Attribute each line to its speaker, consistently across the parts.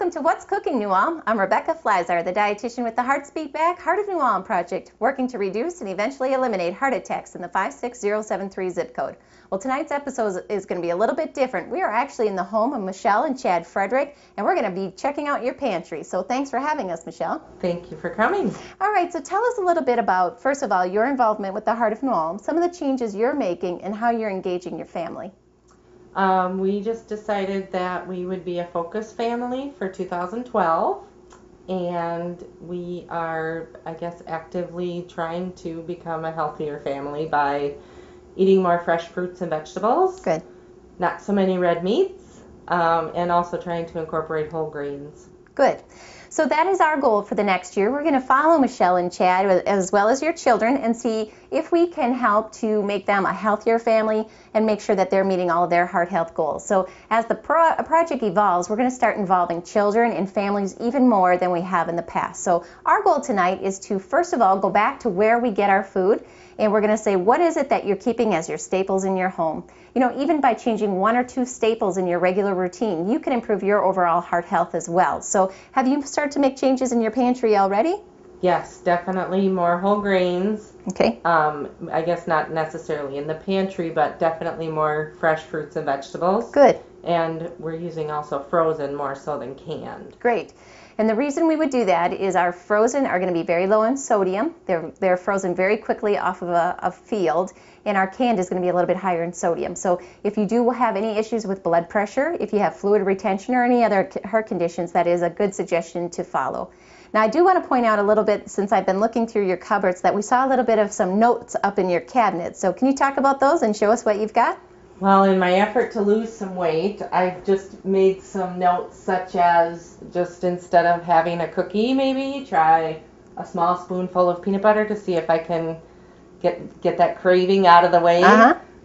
Speaker 1: Welcome to What's Cooking, New Ulm. I'm Rebecca Fliszar, the dietitian with the Heart Speak Back, Heart of New Ulm project, working to reduce and eventually eliminate heart attacks in the 56073 zip code. Well, tonight's episode is going to be a little bit different. We are actually in the home of Michelle and Chad Freiderich, and we're going to be checking out your pantry. So thanks for having us, Michelle.
Speaker 2: Thank you for coming.
Speaker 1: All right, so tell us a little bit about, first of all, your involvement with the Heart of New Ulm, some of the changes you're making, and how you're engaging your family.
Speaker 2: We just decided that we would be a focus family for 2012, and we are, I guess, actively trying to become a healthier family by eating more fresh fruits and vegetables.
Speaker 1: Good.
Speaker 2: Not so many red meats, and also trying to incorporate whole grains.
Speaker 1: Good. So that is our goal for the next year. We're going to follow Michelle and Chad as well as your children and see if we can help to make them a healthier family and make sure that they're meeting all of their heart health goals. So as the project evolves, we're going to start involving children and families even more than we have in the past. So our goal tonight is to, first of all, go back to where we get our food, and we're going to say, what is it that you're keeping as your staples in your home? You know, even by changing one or two staples in your regular routine, you can improve your overall heart health as well. So have you started to make changes in your pantry already?
Speaker 2: Yes, definitely more whole grains.
Speaker 1: Okay.
Speaker 2: I guess not necessarily in the pantry, but definitely more fresh fruits and vegetables.
Speaker 1: Good.
Speaker 2: And we're using also frozen more so than canned.
Speaker 1: Great. And the reason we would do that is our frozen are going to be very low in sodium. They're frozen very quickly off of a field, and our canned is going to be a little bit higher in sodium. So if you do have any issues with blood pressure, if you have fluid retention or any other heart conditions, that is a good suggestion to follow. Now, I do want to point out a little bit, since I've been looking through your cupboards, that we saw a little bit of some notes up in your cabinet. So can you talk about those and show us what you've got?
Speaker 2: Well, in my effort to lose some weight, I've just made some notes such as, just instead of having a cookie, maybe try a small spoonful of peanut butter to see if I can get that craving out of the way.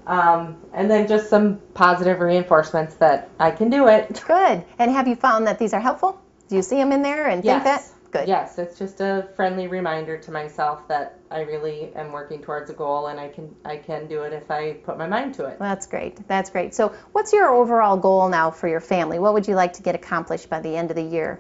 Speaker 2: And then just some positive reinforcements that I can do it.
Speaker 1: Good. And have you found that these are helpful? Do you see them in there and think that? Good.
Speaker 2: Yes, it's just a friendly reminder to myself that I really am working towards a goal, and I can do it if I put my mind to it.
Speaker 1: Well, that's great. That's great. So what's your overall goal now for your family? What would you like to get accomplished by the end of the year?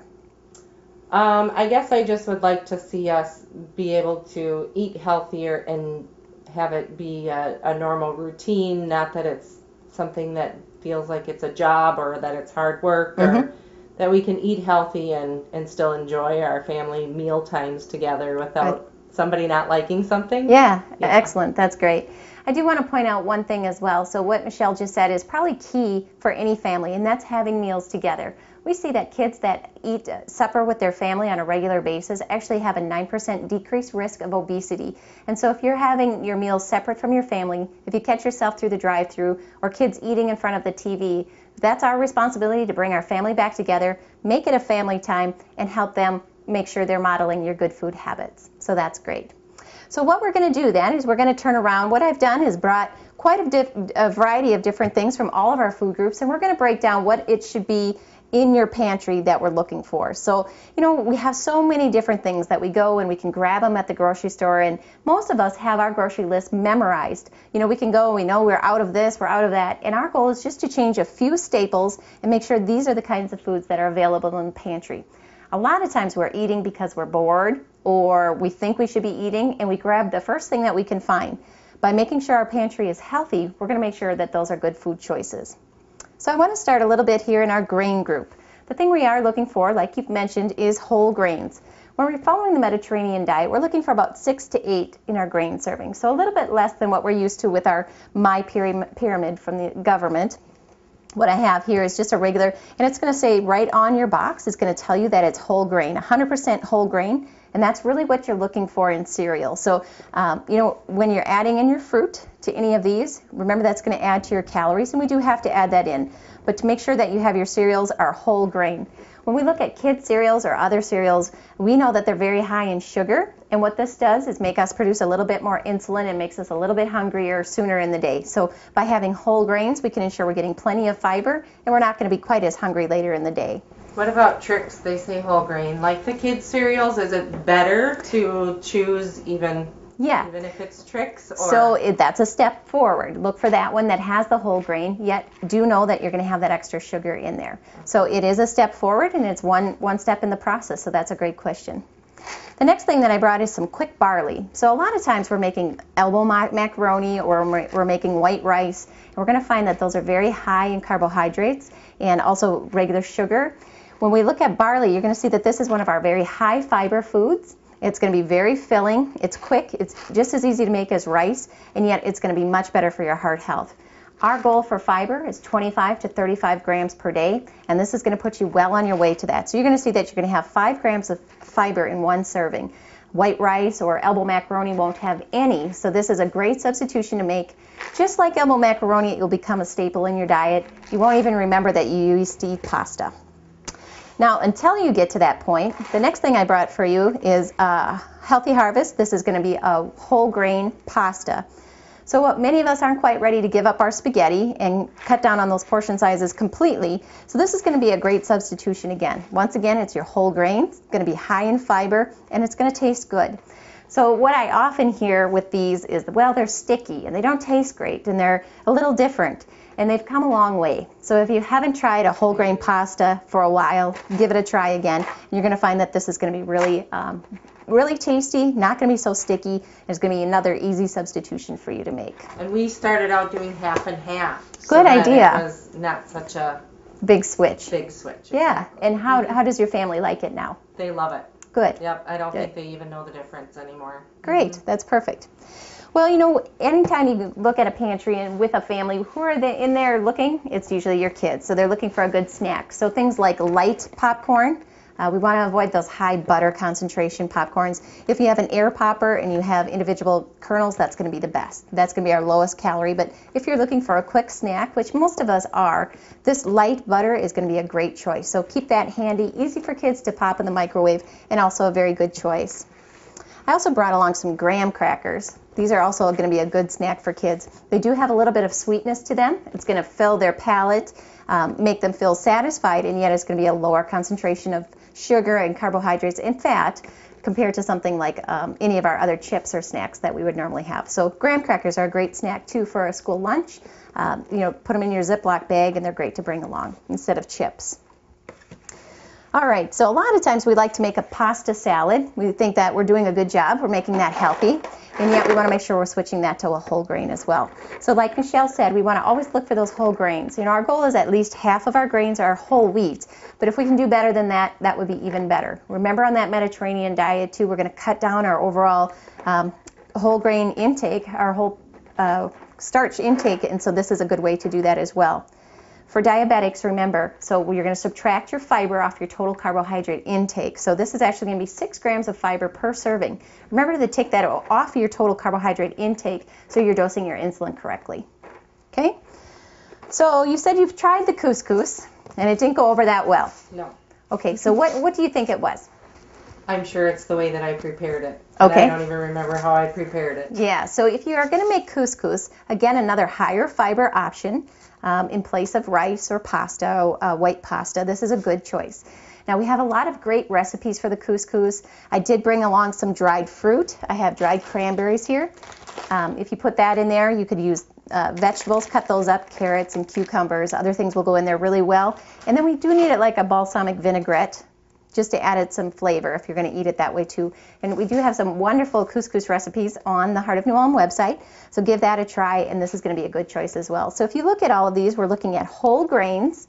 Speaker 2: I guess I just would like to see us be able to eat healthier and have it be a normal routine, not that it's something that feels like it's a job or that it's hard work, or that we can eat healthy and still enjoy our family meal times together without somebody not liking something.
Speaker 1: Yeah, excellent. That's great. I do want to point out one thing as well. So what Michelle just said is probably key for any family, and that's having meals together. We see that kids that eat supper with their family on a regular basis actually have a 9% decreased risk of obesity. And so if you're having your meals separate from your family, if you catch yourself through the drive-thru or kids eating in front of the TV, that's our responsibility to bring our family back together, make it a family time, and help them make sure they're modeling your good food habits. So that's great. So what we're going to do then is we're going to turn around. What I've done is brought quite a variety of different things from all of our food groups, and we're going to break down what it should be in your pantry that we're looking for. So, you know, we have so many different things that we go and we can grab them at the grocery store, and most of us have our grocery list memorized. You know, we can go, we know we're out of this, we're out of that, and our goal is just to change a few staples and make sure these are the kinds of foods that are available in the pantry. A lot of times we're eating because we're bored or we think we should be eating, and we grab the first thing that we can find. By making sure our pantry is healthy, we're going to make sure that those are good food choices. So I want to start a little bit here in our grain group. The thing we are looking for, like you've mentioned, is whole grains. When we're following the Mediterranean diet, we're looking for about 6 to 8 in our grain serving. So a little bit less than what we're used to with our My Pyramid from the government. What I have here is just a regular, and it's going to say right on your box, it's going to tell you that it's whole grain, 100% whole grain, and that's really what you're looking for in cereal. So, you know, when you're adding in your fruit to any of these, remember that's going to add to your calories, and we do have to add that in. But to make sure that you have your cereals are whole grain. When we look at kids' cereals or other cereals, we know that they're very high in sugar, and what this does is make us produce a little bit more insulin and makes us a little bit hungrier sooner in the day. So by having whole grains, we can ensure we're getting plenty of fiber, and we're not going to be quite as hungry later in the day.
Speaker 2: What about tricks? They say whole grain. Like the kids' cereals, is it better to choose even
Speaker 1: Yeah.
Speaker 2: Even if it's Trix or...
Speaker 1: So that's a step forward. Look for that one that has the whole grain, yet do know that you're going to have that extra sugar in there. So it is a step forward, and it's one step in the process, so that's a great question. The next thing that I brought is some quick barley. So a lot of times we're making elbow macaroni or we're making white rice, and we're going to find that those are very high in carbohydrates and also regular sugar. When we look at barley, you're going to see that this is one of our very high fiber foods. It's going to be very filling, it's quick, it's just as easy to make as rice, and yet it's going to be much better for your heart health. Our goal for fiber is 25 to 35 grams per day, and this is going to put you well on your way to that. So you're going to see that you're going to have 5 grams of fiber in one serving. White rice or elbow macaroni won't have any, so this is a great substitution to make. Just like elbow macaroni, it will become a staple in your diet. You won't even remember that you used to eat pasta. Now, until you get to that point, the next thing I brought for you is Healthy Harvest. This is going to be a whole grain pasta. So what many of us aren't quite ready to give up our spaghetti and cut down on those portion sizes completely. So this is going to be a great substitution again. Once again, it's your whole grain. It's going to be high in fiber, and it's going to taste good. So what I often hear with these is, well, they're sticky and they don't taste great and they're a little different. And they've come a long way. So if you haven't tried a whole grain pasta for a while, give it a try again. You're going to find that this is going to be really tasty, not going to be so sticky. It's going to be another easy substitution for you to make.
Speaker 2: And we started out doing half and half.
Speaker 1: Good idea.
Speaker 2: It was not such a
Speaker 1: big switch.
Speaker 2: Yeah.
Speaker 1: Yeah. And how does your family like it now?
Speaker 2: They love it.
Speaker 1: Good.
Speaker 2: Yep. I don't think they even know the difference anymore.
Speaker 1: Great. That's perfect. Well, you know, anytime you look at a pantry and with a family, who are they in there looking? It's usually your kids. So they're looking for a good snack. So things like light popcorn. We want to avoid those high butter concentration popcorns. If you have an air popper and you have individual kernels, that's going to be the best. That's going to be our lowest calorie. But if you're looking for a quick snack, which most of us are, this light butter is going to be a great choice. So keep that handy, easy for kids to pop in the microwave, and also a very good choice. I also brought along some graham crackers. These are also going to be a good snack for kids. They do have a little bit of sweetness to them. It's going to fill their palate, make them feel satisfied, and yet it's going to be a lower concentration of sugar and carbohydrates and fat compared to something like any of our other chips or snacks that we would normally have. So graham crackers are a great snack too for a school lunch. You know, put them in your Ziploc bag and they're great to bring along instead of chips. All right, so a lot of times we like to make a pasta salad. We think that we're doing a good job. We're making that healthy, and yet we want to make sure we're switching that to a whole grain as well. So like Michelle said, we want to always look for those whole grains. You know, our goal is at least half of our grains are whole wheat, but if we can do better than that, that would be even better. Remember on that Mediterranean diet too, we're going to cut down our overall whole grain intake, our whole starch intake, and so this is a good way to do that as well. For diabetics, remember, so you're going to subtract your fiber off your total carbohydrate intake. So this is actually going to be 6 grams of fiber per serving. Remember to take that off your total carbohydrate intake so you're dosing your insulin correctly. Okay? So you said you've tried the couscous, and it didn't go over that well.
Speaker 2: No.
Speaker 1: Okay, so what do you think it was?
Speaker 2: I'm sure it's the way that I prepared it.
Speaker 1: Okay.
Speaker 2: I don't even remember how I prepared it.
Speaker 1: Yeah, so if you are going to make couscous, again, another higher fiber option in place of rice or pasta, white pasta, this is a good choice. Now, we have a lot of great recipes for the couscous. I did bring along some dried fruit. I have dried cranberries here. If you put that in there, you could use vegetables, cut those up, carrots and cucumbers. Other things will go in there really well. And then we do need it like a balsamic vinaigrette, just to add it some flavor if you're going to eat it that way too. And we do have some wonderful couscous recipes on the Heart of New Ulm website, so give that a try, and this is going to be a good choice as well. So if you look at all of these, we're looking at whole grains,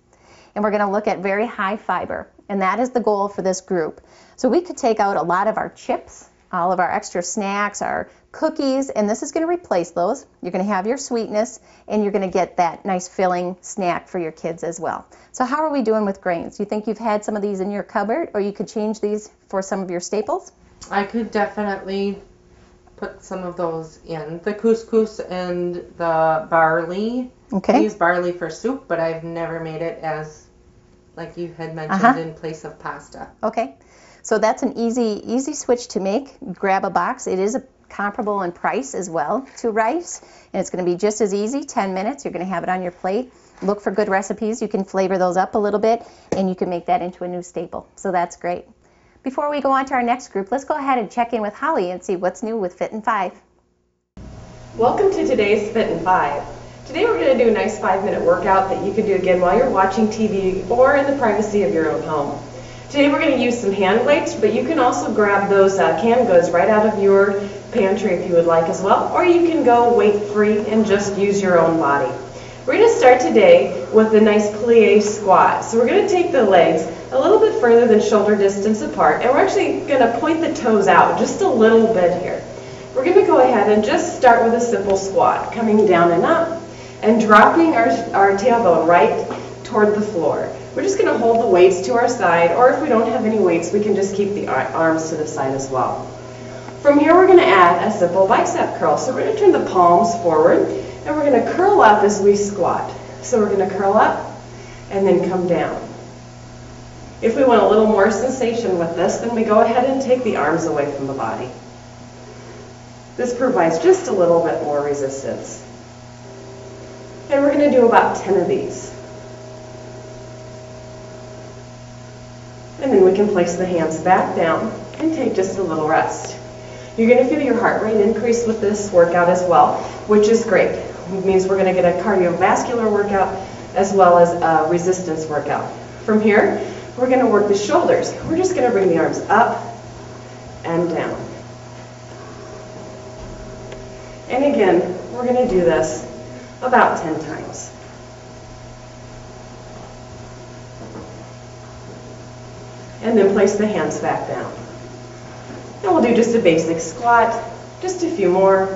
Speaker 1: and we're going to look at very high fiber, and that is the goal for this group. So we could take out a lot of our chips, all of our extra snacks, our cookies, and this is going to replace those. You're going to have your sweetness, and you're going to get that nice filling snack for your kids as well. So how are we doing with grains? Do you think you've had some of these in your cupboard, or you could change these for some of your staples?
Speaker 2: I could definitely put some of those in. The couscous and the barley.
Speaker 1: Okay.
Speaker 2: I use barley for soup, but I've never made it as, like you had mentioned, in place of pasta.
Speaker 1: Okay. So that's an easy switch to make. Grab a box. It is comparable in price as well to rice, and it's going to be just as easy. 10 minutes. You're going to have it on your plate. Look for good recipes. You can flavor those up a little bit, and you can make that into a new staple. So that's great. Before we go on to our next group, let's go ahead and check in with Holly and see what's new with Fit in 5.
Speaker 3: Welcome to today's Fit in 5. Today we're going to do a nice 5-minute workout that you can do again while you're watching TV or in the privacy of your own home. Today we're going to use some hand weights, but you can also grab those canned goods right out of your pantry if you would like as well, or you can go weight-free and just use your own body. We're going to start today with a nice plie squat. So we're going to take the legs a little bit further than shoulder distance apart, and we're actually going to point the toes out just a little bit here. We're going to go ahead and just start with a simple squat, coming down and up, and dropping our tailbone right toward the floor. We're just going to hold the weights to our side, or if we don't have any weights, we can just keep the arms to the side as well. From here, we're going to add a simple bicep curl. So we're going to turn the palms forward, and we're going to curl up as we squat. So we're going to curl up and then come down. If we want a little more sensation with this, then we go ahead and take the arms away from the body. This provides just a little bit more resistance. And we're going to do about 10 of these. And then we can place the hands back down and take just a little rest. You're going to feel your heart rate increase with this workout as well, which is great. It means we're going to get a cardiovascular workout as well as a resistance workout. From here, we're going to work the shoulders. We're just going to bring the arms up and down. And again, we're going to do this about 10 times. And then place the hands back down. And we'll do just a basic squat, just a few more.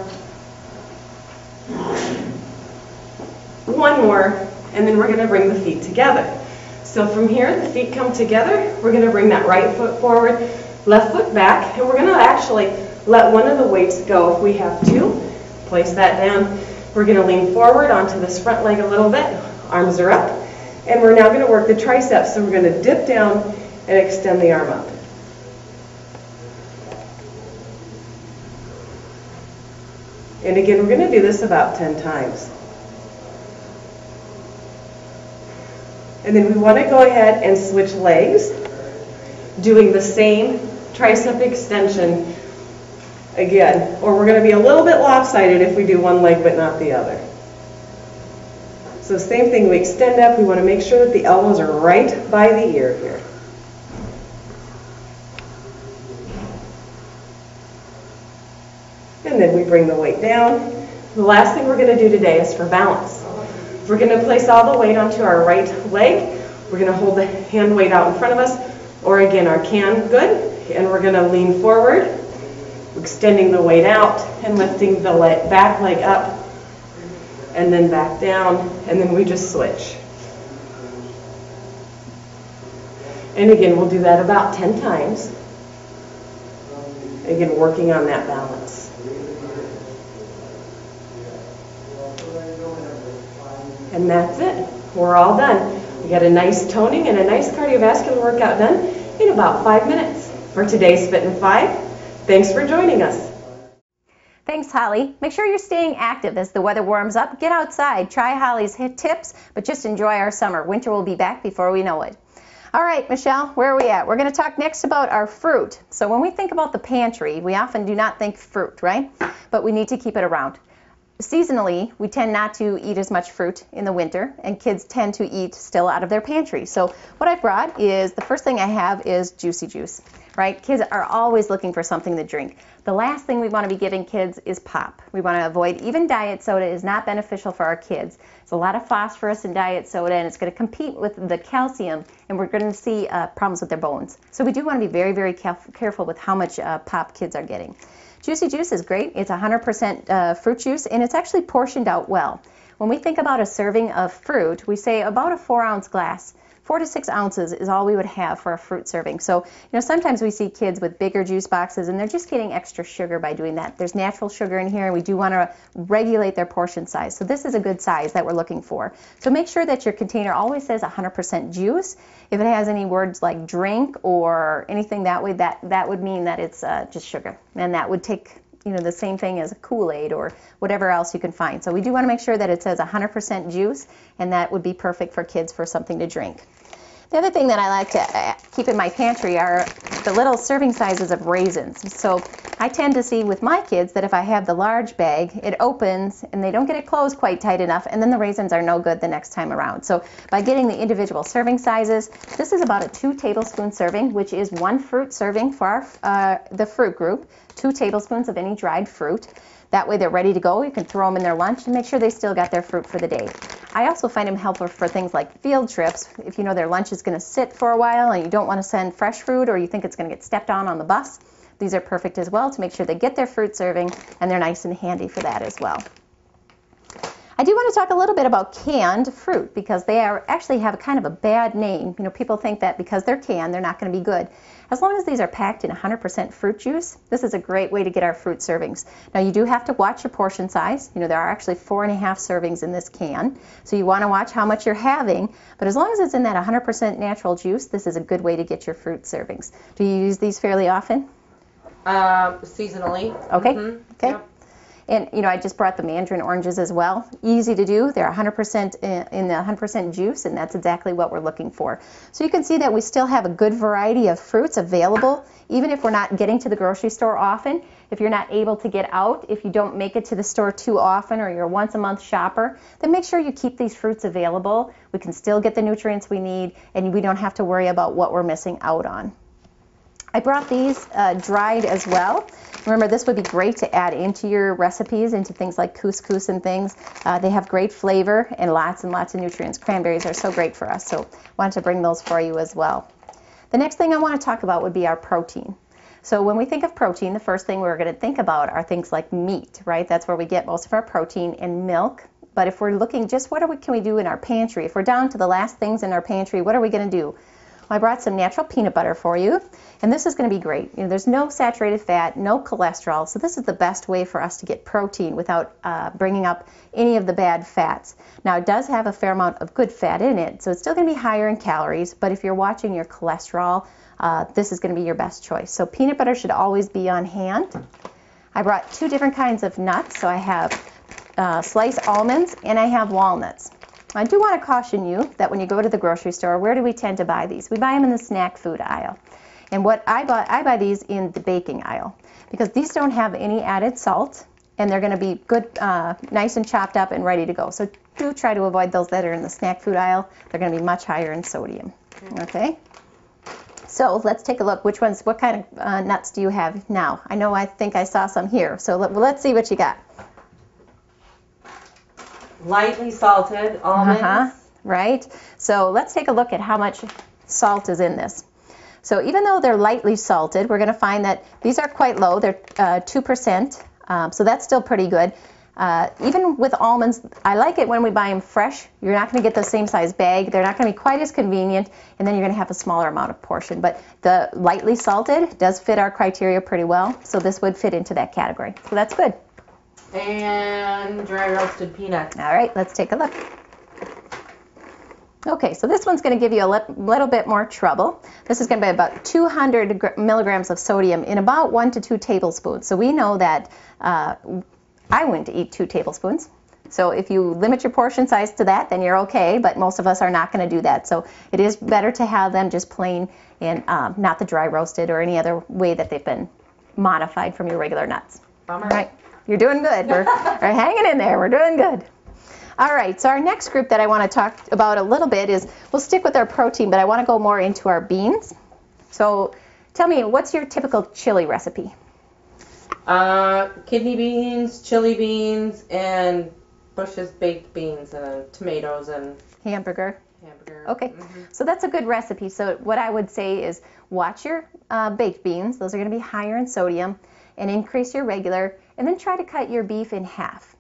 Speaker 3: One more, and then we're going to bring the feet together. So from here, the feet come together. We're going to bring that right foot forward, left foot back, and we're going to actually let one of the weights go if we have to. Place that down. We're going to lean forward onto this front leg a little bit. Arms are up. And we're now going to work the triceps. So we're going to dip down and extend the arm up. And again, we're going to do this about 10 times. And then we want to go ahead and switch legs, doing the same tricep extension again, or we're going to be a little bit lopsided if we do one leg but not the other. So same thing, we extend up, we want to make sure that the elbows are right by the ear here. And then we bring the weight down. The last thing we're going to do today is for balance. We're going to place all the weight onto our right leg. We're going to hold the hand weight out in front of us, or again our can good, and we're going to lean forward, extending the weight out and lifting the back leg up and then back down, and then we just switch. And again, we'll do that about 10 times. Again, working on that balance. And that's it. We're all done. We got a nice toning and a nice cardiovascular workout done in about 5 minutes. For today's Fit in 5, thanks for joining us.
Speaker 1: Thanks, Holly. Make sure you're staying active as the weather warms up. Get outside, try Holly's tips, but just enjoy our summer. Winter will be back before we know it. All right, Michelle, where are we at? We're going to talk next about our fruit. So when we think about the pantry, we often do not think fruit, right? But we need to keep it around. Seasonally, we tend not to eat as much fruit in the winter, and kids tend to eat still out of their pantry. So what I brought is, the first thing I have is juicy juice, right? Kids are always looking for something to drink. The last thing we want to be giving kids is pop. We want to avoid, even diet soda is not beneficial for our kids. There's a lot of phosphorus in diet soda, and it's going to compete with the calcium, and we're going to see problems with their bones. So we do want to be very, very careful with how much pop kids are getting. Juicy juice is great. It's 100% fruit juice, and it's actually portioned out well. When we think about a serving of fruit, we say about a 4-ounce glass. 4 to 6 ounces is all we would have for a fruit serving. So, sometimes we see kids with bigger juice boxes, and they're just getting extra sugar by doing that. There's natural sugar in here, and we do want to regulate their portion size. So this is a good size that we're looking for. So make sure that your container always says 100% juice. If it has any words like drink or anything that way, that would mean that it's just sugar. And that would take the same thing as a Kool-Aid or whatever else you can find. So we do want to make sure that it says 100% juice, and that would be perfect for kids for something to drink. The other thing that I like to keep in my pantry are the little serving sizes of raisins. So I tend to see with my kids that if I have the large bag, it opens and they don't get it closed quite tight enough, and then the raisins are no good the next time around. So by getting the individual serving sizes, this is about a 2 tablespoon serving, which is 1 fruit serving for the fruit group, 2 tablespoons of any dried fruit. That way they're ready to go. You can throw them in their lunch and make sure they still got their fruit for the day. I also find them helpful for things like field trips. If you know their lunch is going to sit for a while and you don't want to send fresh fruit, or you think it's going to get stepped on the bus, these are perfect as well to make sure they get their fruit serving, and they're nice and handy for that as well. I do want to talk a little bit about canned fruit, because they actually have kind of a bad name. You know, people think that because they're canned, they're not going to be good. As long as these are packed in 100% fruit juice, this is a great way to get our fruit servings. Now, you do have to watch your portion size. You know, there are actually 4.5 servings in this can, so you want to watch how much you're having. But as long as it's in that 100% natural juice, this is a good way to get your fruit servings. Do you use these fairly often?
Speaker 2: Seasonally.
Speaker 1: Okay.
Speaker 2: Mm-hmm.
Speaker 1: Okay.
Speaker 2: Yep.
Speaker 1: And, you know, I just brought the mandarin oranges as well. Easy to do. They're 100% in the 100% juice, and that's exactly what we're looking for. So you can see that we still have a good variety of fruits available, even if we're not getting to the grocery store often. If you're not able to get out, if you don't make it to the store too often, or you're a once-a-month shopper, then make sure you keep these fruits available. We can still get the nutrients we need, and we don't have to worry about what we're missing out on. I brought these dried as well. Remember, this would be great to add into your recipes, into things like couscous and things. They have great flavor and lots of nutrients. Cranberries are so great for us, so wanted to bring those for you as well. The next thing I want to talk about would be our protein. So when we think of protein, the first thing we're going to think about are things like meat, right? That's where we get most of our protein, and milk. But if we're looking just can we do in our pantry? If we're down to the last things in our pantry, what are we going to do? I brought some natural peanut butter for you, and this is going to be great. You know, there's no saturated fat, no cholesterol, so this is the best way for us to get protein without bringing up any of the bad fats. Now, it does have a fair amount of good fat in it, so it's still going to be higher in calories, but if you're watching your cholesterol, this is going to be your best choice. So peanut butter should always be on hand. I brought 2 different kinds of nuts, so I have sliced almonds and I have walnuts. I do want to caution you that when you go to the grocery store, where do we tend to buy these? We buy them in the snack food aisle. And what I buy these in the baking aisle, because these don't have any added salt, and they're going to be good, nice and chopped up and ready to go. So do try to avoid those that are in the snack food aisle. They're going to be much higher in sodium. Okay? So let's take a look. What kind of nuts do you have now? I think I saw some here. So let's see what you got.
Speaker 2: Lightly salted almonds.
Speaker 1: Right. So let's take a look at how much salt is in this. So even though they're lightly salted, we're going to find that these are quite low. They're 2%. So that's still pretty good. Even with almonds, I like it when we buy them fresh. You're not going to get the same size bag. They're not going to be quite as convenient, and then you're going to have a smaller amount of portion. But the lightly salted does fit our criteria pretty well, so this would fit into that category. So that's good.
Speaker 2: And dry roasted peanuts.
Speaker 1: All right, let's take a look. Okay, so this one's going to give you a little bit more trouble. This is going to be about 200 milligrams of sodium in about 1 to 2 tablespoons. So we know that I wouldn't eat 2 tablespoons. So if you limit your portion size to that, then you're okay, but most of us are not going to do that. So it is better to have them just plain and not the dry roasted or any other way that they've been modified from your regular nuts.
Speaker 2: Bummer.
Speaker 1: All right, you're doing good. We're hanging in there. We're doing good. All right, so our next group that I want to talk about a little bit is, we'll stick with our protein, but I want to go more into our beans. So tell me, what's your typical chili recipe?
Speaker 2: Kidney beans, chili beans, and Bush's baked beans, and tomatoes, and
Speaker 1: Hamburger. Okay,
Speaker 2: Mm-hmm.
Speaker 1: So that's a good recipe. So what I would say is watch your baked beans. Those are going to be higher in sodium, and increase your regular, and then try to cut your beef in half.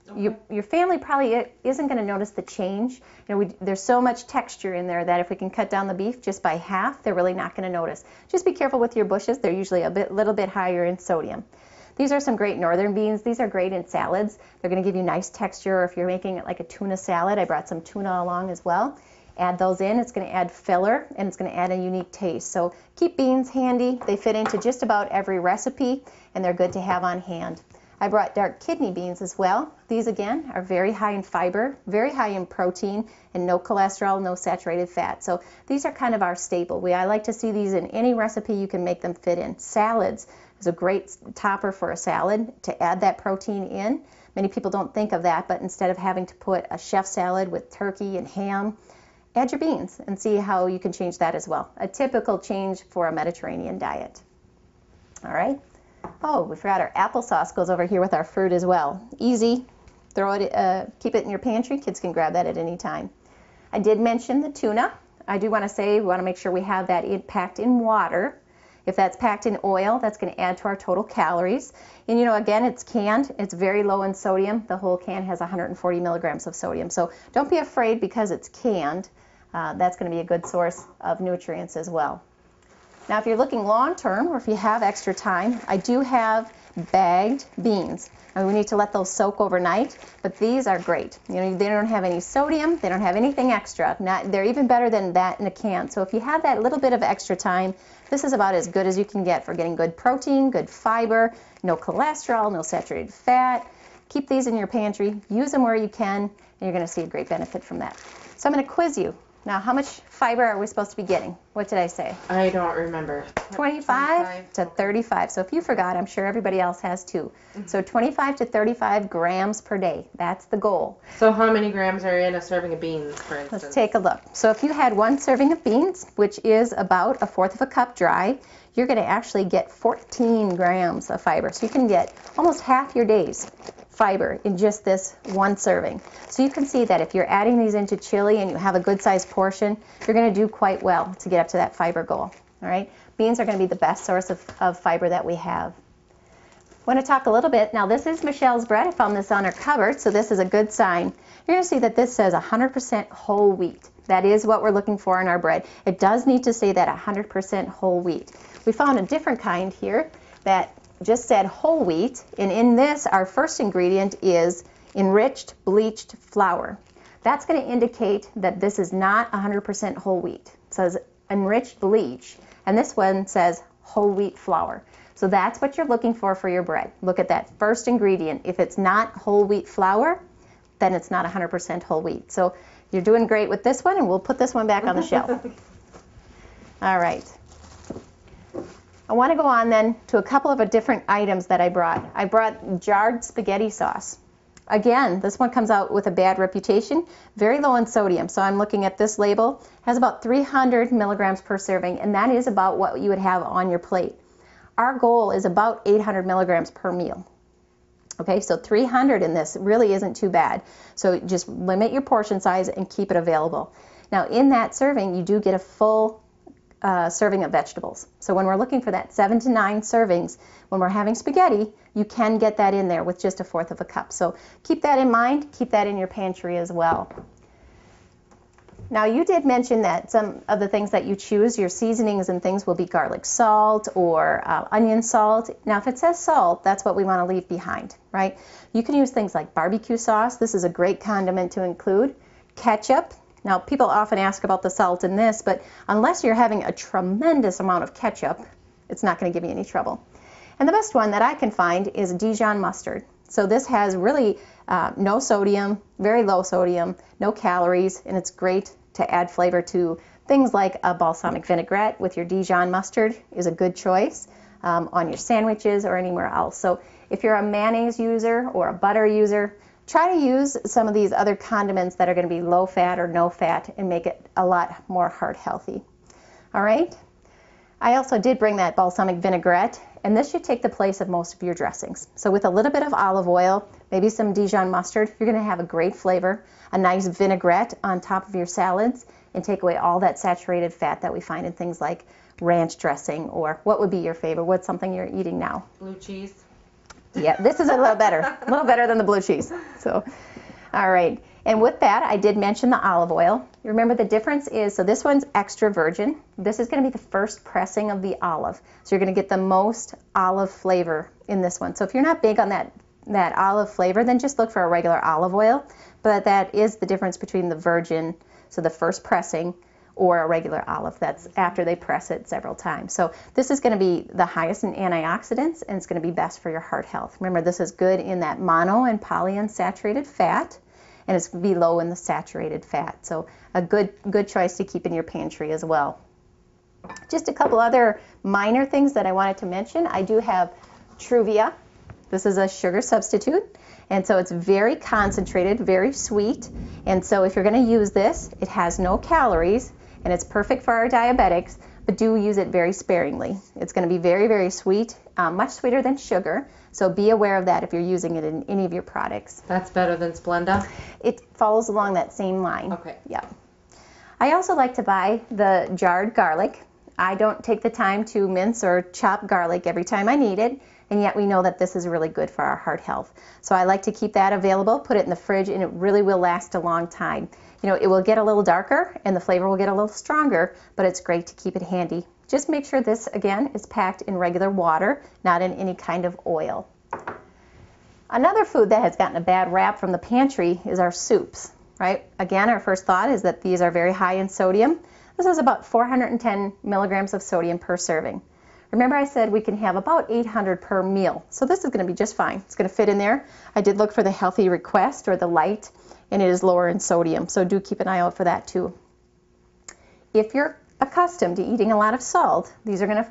Speaker 1: Okay. Your family probably isn't going to notice the change. You know, there's so much texture in there that if we can cut down the beef just by half, they're really not going to notice. Just be careful with your bushes. They're usually little bit higher in sodium. These are some great northern beans. These are great in salads. They're going to give you nice texture. If you're making it like a tuna salad, I brought some tuna along as well. Add those in. It's going to add filler, and it's going to add a unique taste. So keep beans handy. They fit into just about every recipe, and they're good to have on hand. I brought dark kidney beans as well. These again are very high in fiber, very high in protein, and no cholesterol, no saturated fat. So these are kind of our staple. I like to see these in any recipe you can make them fit in. Salads is a great topper for a salad to add that protein in. Many people don't think of that, but instead of having to put a chef salad with turkey and ham, add your beans and see how you can change that as well. A typical change for a Mediterranean diet. All right. Oh, we forgot our applesauce goes over here with our fruit as well. Easy. Throw it, keep it in your pantry. Kids can grab that at any time. I did mention the tuna. I do want to say we want to make sure we have that packed in water. If that's packed in oil, that's going to add to our total calories. And you know, again, it's canned. It's very low in sodium. The whole can has 140 milligrams of sodium. So don't be afraid because it's canned. That's going to be a good source of nutrients as well. Now, if you're looking long term, or if you have extra time, I do have bagged beans. And we need to let those soak overnight, but these are great. You know, they don't have any sodium, they don't have anything extra. They're even better than that in a can. So if you have that little bit of extra time, this is about as good as you can get for getting good protein, good fiber, no cholesterol, no saturated fat. Keep these in your pantry, use them where you can, and you're going to see a great benefit from that. So I'm going to quiz you. Now, how much fiber are we supposed to be getting? What did I say?
Speaker 2: I don't remember.
Speaker 1: 25 to 35. So if you forgot, I'm sure everybody else has too. So 25 to 35 grams per day. That's the goal.
Speaker 2: So how many grams are in a serving of beans, for instance?
Speaker 1: Let's take a look. So if you had one serving of beans, which is about 1/4 of a cup dry, you're going to actually get 14 grams of fiber. So you can get almost half your day's fiber in just this one serving. So you can see that if you're adding these into chili and you have a good sized portion, you're going to do quite well to get up to that fiber goal. All right, beans are going to be the best source of fiber that we have. I want to talk a little bit. Now, this is Michelle's bread. I found this on her cupboard, so this is a good sign. You're going to see that this says 100% whole wheat. That is what we're looking for in our bread. It does need to say that 100% whole wheat. We found a different kind here that just said whole wheat, and in this, our first ingredient is enriched bleached flour. That's going to indicate that this is not 100% whole wheat. It says enriched bleach, and this one says whole wheat flour. So that's what you're looking for your bread. Look at that first ingredient. If it's not whole wheat flour, then it's not 100% whole wheat. So you're doing great with this one, and we'll put this one back on the shelf. All right. I want to go on then to a couple of different items that I brought. I brought jarred spaghetti sauce. Again, this one comes out with a bad reputation, very low in sodium. So I'm looking at this label, it has about 300 milligrams per serving, and that is about what you would have on your plate. Our goal is about 800 milligrams per meal. Okay, so 300 in this really isn't too bad. So just limit your portion size and keep it available. Now, in that serving, you do get a full serving of vegetables. So when we're looking for that 7 to 9 servings, when we're having spaghetti, you can get that in there with just 1/4 of a cup. So keep that in mind, keep that in your pantry as well. Now, you did mention that some of the things that you choose, your seasonings and things, will be garlic salt or onion salt. Now, if it says salt, that's what we want to leave behind, right? You can use things like barbecue sauce. This is a great condiment to include. Ketchup. Now, people often ask about the salt in this, but unless you're having a tremendous amount of ketchup, it's not going to give you any trouble. And the best one that I can find is Dijon mustard. So this has really no sodium, very low sodium, no calories, and it's great to add flavor to things like a balsamic vinaigrette with your Dijon mustard is a good choice on your sandwiches or anywhere else. So if you're a mayonnaise user or a butter user, try to use some of these other condiments that are going to be low fat or no fat and make it a lot more heart healthy. All right. I also did bring that balsamic vinaigrette, and this should take the place of most of your dressings. So with a little bit of olive oil, maybe some Dijon mustard, you're going to have a great flavor, a nice vinaigrette on top of your salads, and take away all that saturated fat that we find in things like ranch dressing, or what would be your favorite? What's something you're eating now?
Speaker 2: Blue cheese.
Speaker 1: Yeah, this is a little better than the blue cheese. So, all right. And with that, I did mention the olive oil. You remember the difference is, so this one's extra virgin. This is going to be the first pressing of the olive. So you're going to get the most olive flavor in this one. So if you're not big on that olive flavor, then just look for a regular olive oil. But that is the difference between the virgin, so the first pressing, or a regular olive. That's after they press it several times. So this is going to be the highest in antioxidants, and it's going to be best for your heart health. Remember, this is good in that mono and polyunsaturated fat, and it's going to be low in the saturated fat. So a good choice to keep in your pantry as well. Just a couple other minor things that I wanted to mention. I do have Truvia. This is a sugar substitute, and so it's very concentrated, very sweet. And so if you're going to use this, it has no calories, and it's perfect for our diabetics, but do use it very sparingly. It's going to be very, very sweet, much sweeter than sugar, so be aware of that if you're using it in any of your products.
Speaker 2: That's better than Splenda?
Speaker 1: It follows along that same line.
Speaker 2: Okay.
Speaker 1: Yeah. I also like to buy the jarred garlic. I don't take the time to mince or chop garlic every time I need it, and yet we know that this is really good for our heart health. So I like to keep that available, put it in the fridge, and it really will last a long time. You know, it will get a little darker and the flavor will get a little stronger, but it's great to keep it handy. Just make sure this, again, is packed in regular water, not in any kind of oil. Another food that has gotten a bad rap from the pantry is our soups, right? Again, our first thought is that these are very high in sodium. This is about 410 milligrams of sodium per serving. Remember I said we can have about 800 per meal, so this is going to be just fine. It's going to fit in there. I did look for the healthy request or the light, and it is lower in sodium, so do keep an eye out for that too. If you're accustomed to eating a lot of salt, these are going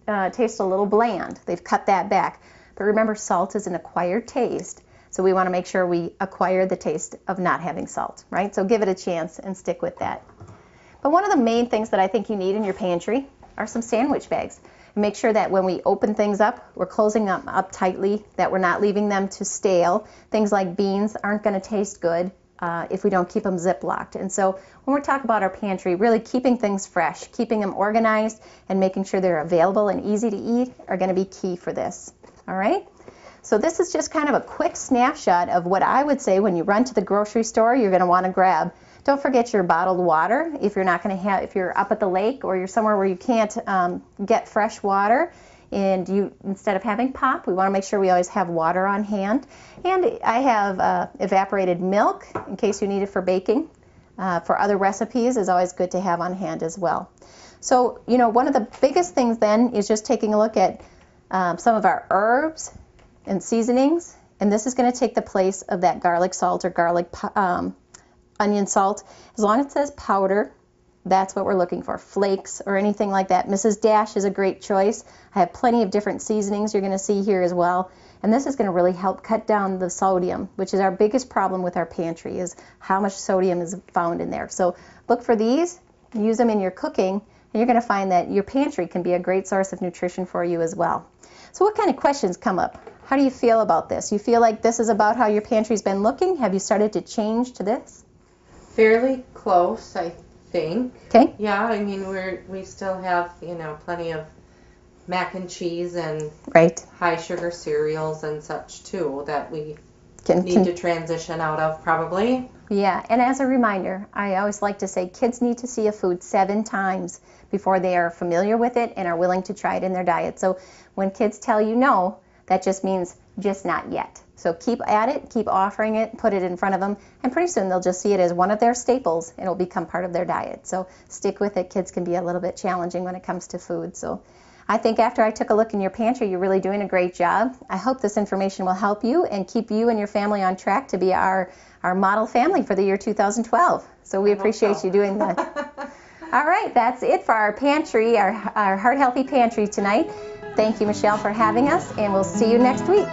Speaker 1: to taste a little bland. They've cut that back. But remember, salt is an acquired taste, so we want to make sure we acquire the taste of not having salt, right? So give it a chance and stick with that. But one of the main things that I think you need in your pantry are some sandwich bags. Make sure that when we open things up, we're closing them up tightly, that we're not leaving them to stale. Things like beans aren't going to taste good if we don't keep them zip-locked. And so when we talk about our pantry, really keeping things fresh, keeping them organized, and making sure they're available and easy to eat are going to be key for this. All right? So this is just kind of a quick snapshot of what I would say when you run to the grocery store, you're going to want to grab. Don't forget your bottled water if you're not going to have, if you're up at the lake or you're somewhere where you can't get fresh water, and you, instead of having pop, we want to make sure we always have water on hand. And I have evaporated milk in case you need it for baking. For other recipes is always good to have on hand as well. So, you know, one of the biggest things then is just taking a look at some of our herbs and seasonings, and this is going to take the place of that garlic salt or garlic onion salt. As long as it says powder, that's what we're looking for. Flakes or anything like that. Mrs. Dash is a great choice. I have plenty of different seasonings you're going to see here as well. And this is going to really help cut down the sodium, which is our biggest problem with our pantry, is how much sodium is found in there. So look for these, use them in your cooking, and you're going to find that your pantry can be a great source of nutrition for you as well. So what kind of questions come up? How do you feel about this? You feel like this is about how your pantry's been looking? Have you started to change to this?
Speaker 2: Fairly close, I think.
Speaker 1: Okay.
Speaker 2: Yeah, I mean we still have, you know, plenty of mac and cheese and
Speaker 1: Right.
Speaker 2: high sugar cereals and such too that we need to transition out of probably.
Speaker 1: Yeah, and as a reminder, I always like to say kids need to see a food 7 times before they are familiar with it and are willing to try it in their diet. So when kids tell you no, that just means just not yet. So keep at it, keep offering it, put it in front of them, and pretty soon they'll just see it as one of their staples and it'll become part of their diet. So stick with it. Kids can be a little bit challenging when it comes to food. So I think after I took a look in your pantry, you're really doing a great job. I hope this information will help you and keep you and your family on track to be our model family for the year 2012. So we appreciate you doing that. All right, that's it for our pantry, our Heart Healthy Pantry tonight. Thank you, Michelle, for having us, and we'll see you next week.